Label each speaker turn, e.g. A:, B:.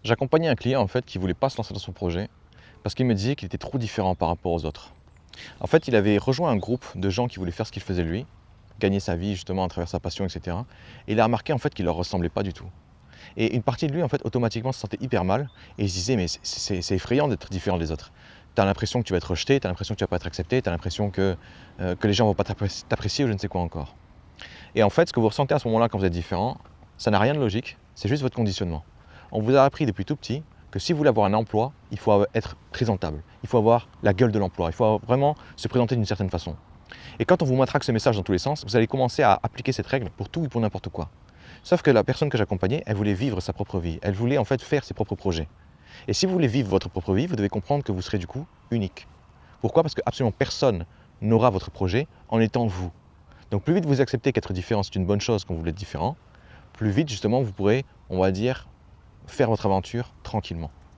A: J'accompagnais un client en fait qui voulait pas se lancer dans son projet parce qu'il me disait qu'il était trop différent par rapport aux autres. En fait, il avait rejoint un groupe de gens qui voulaient faire ce qu'il faisait lui, gagner sa vie justement à travers sa passion, etc. Et il a remarqué en fait qu'il leur ressemblait pas du tout. Et une partie de lui en fait automatiquement se sentait hyper mal et il se disait mais c'est effrayant d'être différent des autres. Tu as l'impression que tu vas être rejeté, tu as l'impression que tu vas pas être accepté, tu as l'impression que les gens vont pas t'apprécier ou je ne sais quoi encore. Et en fait, ce que vous ressentez à ce moment-là quand vous êtes différent, ça n'a rien de logique, c'est juste votre conditionnement. On vous a appris depuis tout petit que si vous voulez avoir un emploi, il faut être présentable, il faut avoir la gueule de l'emploi, il faut vraiment se présenter d'une certaine façon. Et quand on vous matraque ce message dans tous les sens, vous allez commencer à appliquer cette règle pour tout et pour n'importe quoi. Sauf que la personne que j'accompagnais, elle voulait vivre sa propre vie, elle voulait en fait faire ses propres projets. Et si vous voulez vivre votre propre vie, vous devez comprendre que vous serez du coup unique. Pourquoi? Parce que absolument personne n'aura votre projet en étant vous. Donc plus vite vous acceptez qu'être différent c'est une bonne chose quand vous voulez être différent, plus vite justement vous pourrez, on va dire, faire votre aventure tranquillement.